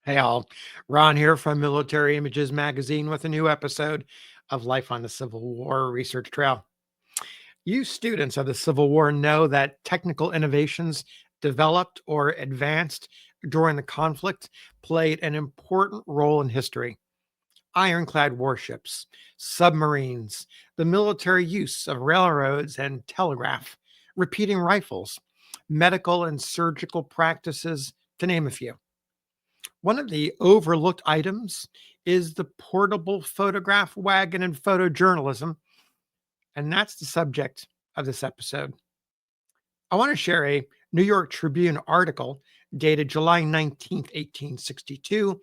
Hey all, Ron here from Military Images Magazine with a new episode of Life on the Civil War Research Trail. You students of the Civil War know that technical innovations developed or advanced during the conflict played an important role in history. Ironclad warships, submarines, the military use of railroads and telegraph, repeating rifles, medical and surgical practices, to name a few. One of the overlooked items is the portable photograph wagon in photojournalism, and that's the subject of this episode. I want to share a New York Tribune article dated July 19th, 1862.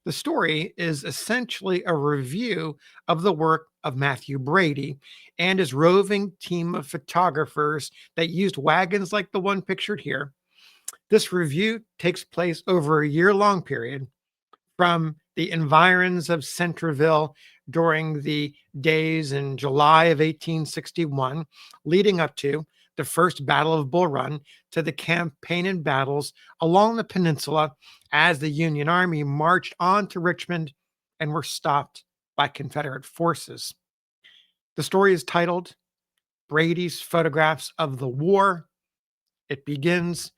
The story is essentially a review of the work of Matthew Brady and his roving team of photographers that used wagons like the one pictured here. This review takes place over a year-long period from the environs of Centreville during the days in July of 1861, leading up to the First Battle of Bull Run, to the campaign and battles along the peninsula as the Union Army marched on to Richmond and were stopped by Confederate forces. The story is titled Brady's Photographs of the War. It begins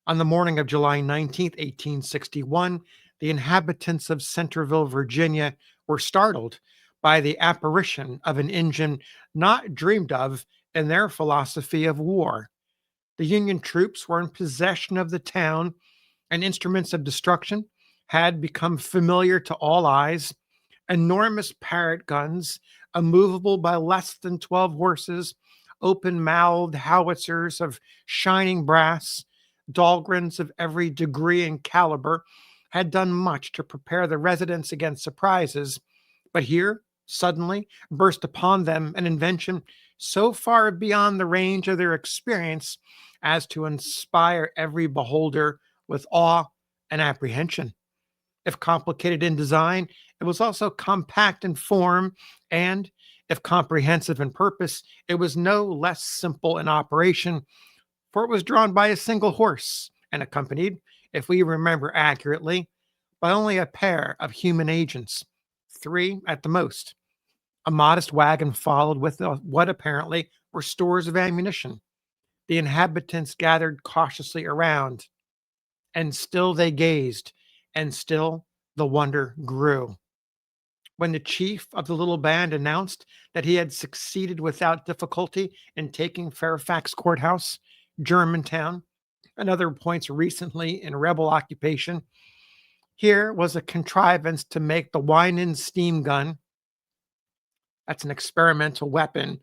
on the morning of July 19th, 1861. The inhabitants of Centreville, Virginia, were startled by the apparition of an engine not dreamed of in their philosophy of war. The Union troops were in possession of the town, and instruments of destruction had become familiar to all eyes. Enormous parrot guns, immovable by less than 12 horses, open mouthed howitzers of shining brass, Dahlgrens of every degree and caliber had done much to prepare the residents against surprises, but here suddenly burst upon them an invention so far beyond the range of their experience as to inspire every beholder with awe and apprehension. If complicated in design, it was also compact in form, and if comprehensive in purpose, it was no less simple in operation, for it was drawn by a single horse and accompanied, if we remember accurately, by only a pair of human agents, three at the most. A modest wagon followed with what apparently were stores of ammunition. The inhabitants gathered cautiously around, and still they gazed, and still the wonder grew. When the chief of the little band announced that he had succeeded without difficulty in taking Fairfax Courthouse, Germantown, and other points recently in rebel occupation, here was a contrivance to make the Winan steam gun, that's an experimental weapon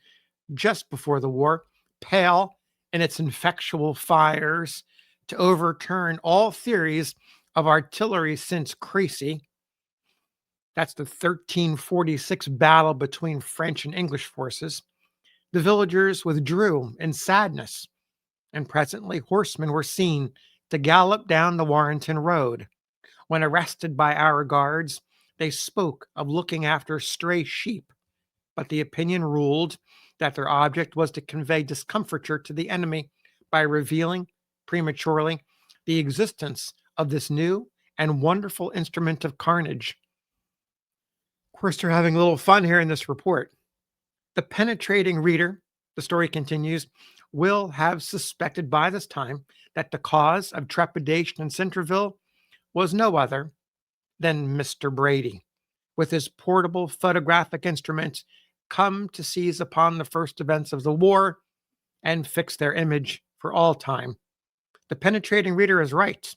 just before the war, pale in its infectual fires, to overturn all theories of artillery since Crecy. That's the 1346 battle between French and English forces. The villagers withdrew in sadness, and presently horsemen were seen to gallop down the Warrenton Road. When arrested by our guards, they spoke of looking after stray sheep, but the opinion ruled that their object was to convey discomfiture to the enemy by revealing prematurely the existence of this new and wonderful instrument of carnage. Of course, they're having a little fun here in this report. The penetrating reader, the story continues, will have suspected by this time that the cause of trepidation in Centreville was no other than Mr. Brady, with his portable photographic instrument, come to seize upon the first events of the war and fix their image for all time. The penetrating reader is right.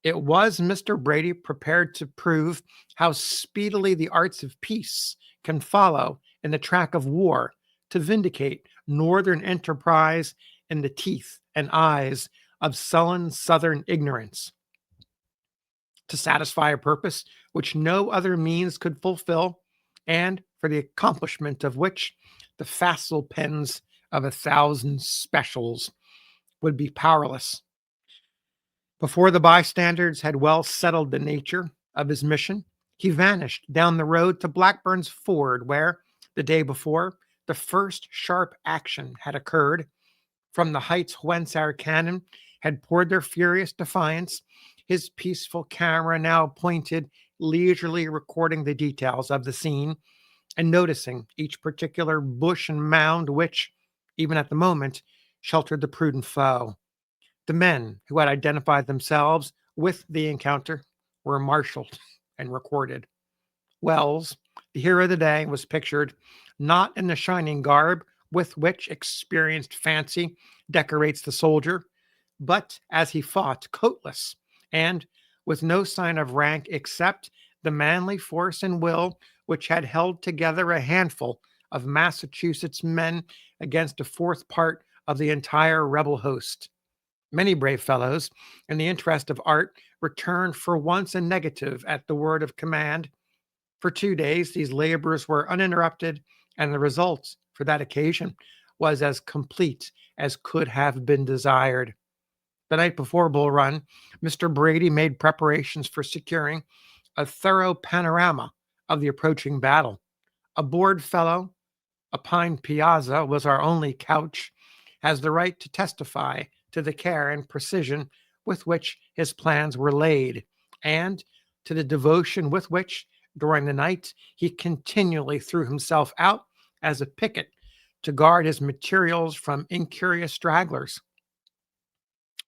It was Mr. Brady prepared to prove how speedily the arts of peace can follow in the track of war, to vindicate Northern enterprise in the teeth and eyes of sullen Southern ignorance, to satisfy a purpose which no other means could fulfill, and for the accomplishment of which the facile pens of 1,000 specials would be powerless. Before the bystanders had well settled the nature of his mission, he vanished down the road to Blackburn's Ford, where, the day before, the first sharp action had occurred. From the heights whence our cannon had poured their furious defiance, his peaceful camera now pointed, leisurely recording the details of the scene and noticing each particular bush and mound which, even at the moment, sheltered the prudent foe. The men who had identified themselves with the encounter were marshaled and recorded. Wells, the hero of the day, was pictured not in the shining garb with which experienced fancy decorates the soldier, but as he fought coatless and with no sign of rank except the manly force and will which had held together a handful of Massachusetts men against a fourth part of the entire rebel host. Many brave fellows, in the interest of art, returned for once a negative at the word of command. For 2 days, these labors were uninterrupted, and the result for that occasion was as complete as could have been desired. The night before Bull Run, Mr. Brady made preparations for securing a thorough panorama of the approaching battle. A bored fellow, a pine piazza was our only couch, has the right to testify to the care and precision with which his plans were laid, and to the devotion with which, during the night, he continually threw himself out as a picket to guard his materials from incurious stragglers.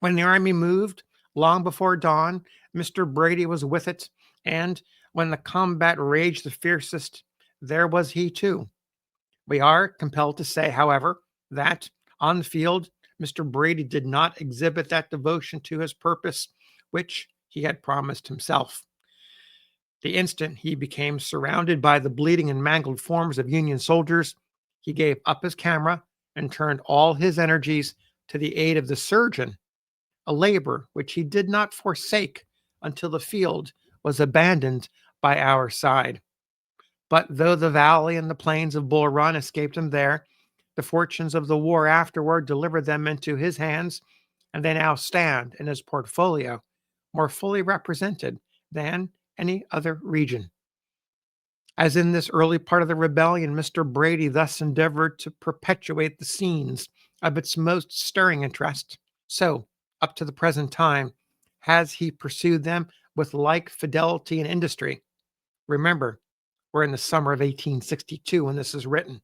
When the army moved, long before dawn, Mr. Brady was with it, and when the combat raged the fiercest, there was he too. We are compelled to say, however, that on the field, Mr. Brady did not exhibit that devotion to his purpose which he had promised himself. The instant he became surrounded by the bleeding and mangled forms of Union soldiers, he gave up his camera and turned all his energies to the aid of the surgeon, a labor which he did not forsake until the field was abandoned by our side. But though the valley and the plains of Bull Run escaped him there, the fortunes of the war afterward delivered them into his hands, and they now stand in his portfolio, more fully represented than any other region. As in this early part of the rebellion, Mr. Brady thus endeavored to perpetuate the scenes of its most stirring interest, so, up to the present time, has he pursued them with like fidelity and industry. Remember, we're in the summer of 1862 when this is written.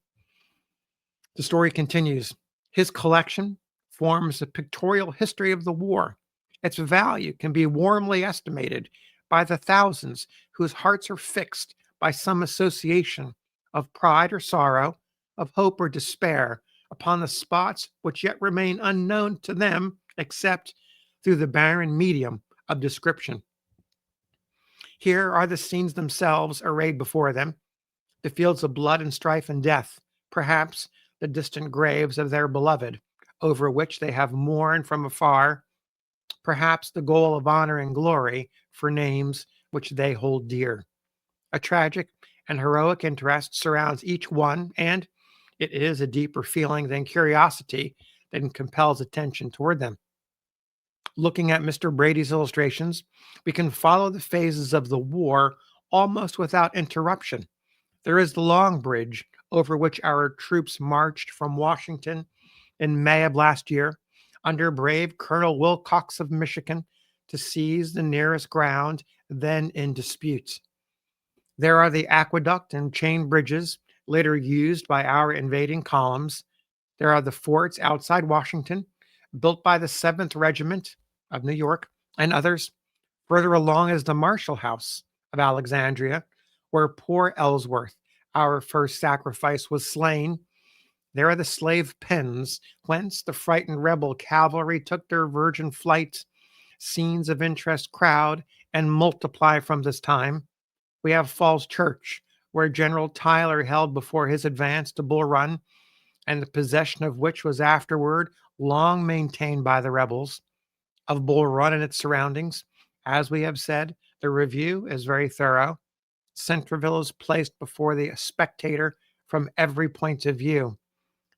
The story continues. His collection forms a pictorial history of the war. Its value can be warmly estimated by the thousands whose hearts are fixed by some association of pride or sorrow, of hope or despair, upon the spots which yet remain unknown to them except through the barren medium of description. Here are the scenes themselves arrayed before them, the fields of blood and strife and death, perhaps the distant graves of their beloved, over which they have mourned from afar, perhaps the goal of honor and glory for names which they hold dear. A tragic and heroic interest surrounds each one, and it is a deeper feeling than curiosity that compels attention toward them. Looking at Mr. Brady's illustrations, we can follow the phases of the war almost without interruption. There is the Long Bridge, over which our troops marched from Washington in May of last year, under brave Colonel Wilcox of Michigan, to seize the nearest ground then in dispute. There are the aqueduct and chain bridges, later used by our invading columns. There are the forts outside Washington, built by the 7th Regiment of New York and others. Further along is the Marshall House of Alexandria, where poor Ellsworth, our first sacrifice, was slain. There are the slave pens, whence the frightened rebel cavalry took their virgin flight. Scenes of interest crowd and multiply from this time. We have Falls Church, where General Tyler held before his advance to Bull Run, and the possession of which was afterward long maintained by the rebels. Of Bull Run and its surroundings, as we have said, the review is very thorough. Centreville is placed before the spectator from every point of view.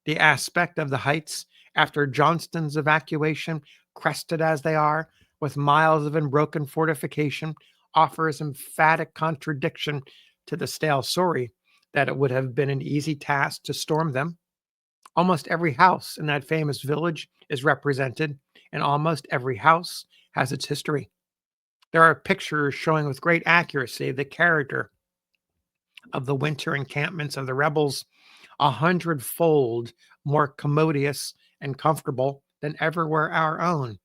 The aspect of the heights after Johnston's evacuation, crested as they are, with miles of unbroken fortification, offers emphatic contradiction to the stale story that it would have been an easy task to storm them. Almost every house in that famous village is represented, and almost every house has its history. There are pictures showing with great accuracy the character of the winter encampments of the rebels, 100-fold more commodious and comfortable than ever were our own.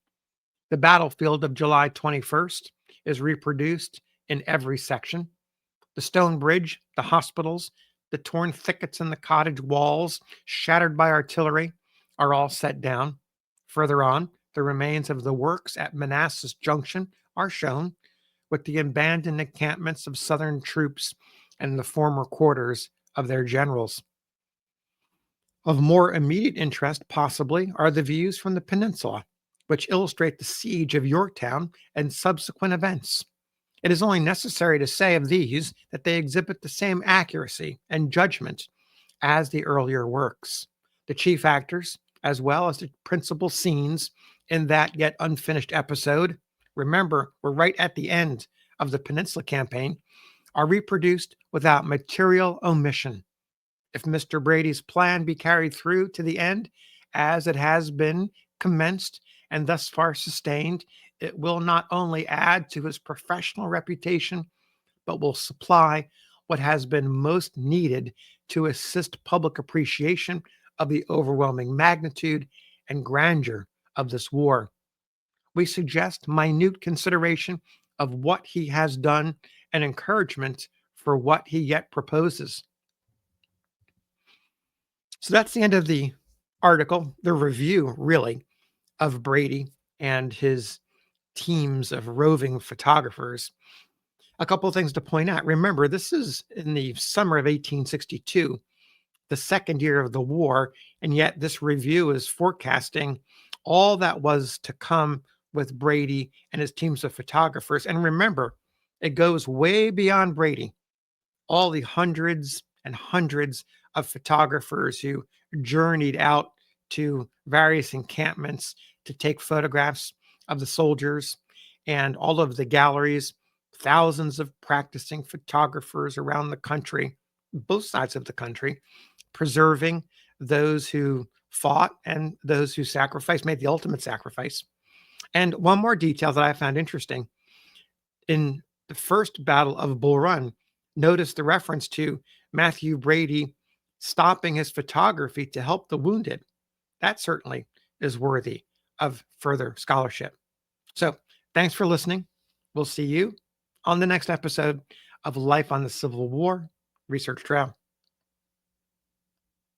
The battlefield of July 21st is reproduced in every section. The stone bridge, the hospitals, the torn thickets in the cottage walls, shattered by artillery, are all set down. Further on, the remains of the works at Manassas Junction are shown, with the abandoned encampments of Southern troops and the former quarters of their generals. Of more immediate interest, possibly, are the views from the peninsula, which illustrate the siege of Yorktown and subsequent events. It is only necessary to say of these that they exhibit the same accuracy and judgment as the earlier works. The chief actors, as well as the principal scenes in that yet unfinished episode, remember, we're right at the end of the Peninsula campaign, are reproduced without material omission. If Mr. Brady's plan be carried through to the end, as it has been commenced and thus far sustained, it will not only add to his professional reputation, but will supply what has been most needed to assist public appreciation of the overwhelming magnitude and grandeur of this war. We suggest minute consideration of what he has done and encouragement for what he yet proposes. So that's the end of the article, the review, really, of Brady and his teams of roving photographers. A couple of things to point out. Remember, this is in the summer of 1862, the second year of the war, and yet this review is forecasting all that was to come with Brady and his teams of photographers. And remember, it goes way beyond Brady. All the hundreds and hundreds of photographers who journeyed out to various encampments to take photographs of the soldiers, and all of the galleries, thousands of practicing photographers around the country, both sides of the country, preserving those who fought and those who sacrificed, made the ultimate sacrifice. And one more detail that I found interesting: in the first Battle of Bull Run, notice the reference to Matthew Brady stopping his photography to help the wounded. That certainly is worthy of further scholarship. So, thanks for listening. We'll see you on the next episode of Life on the Civil War Research Trail.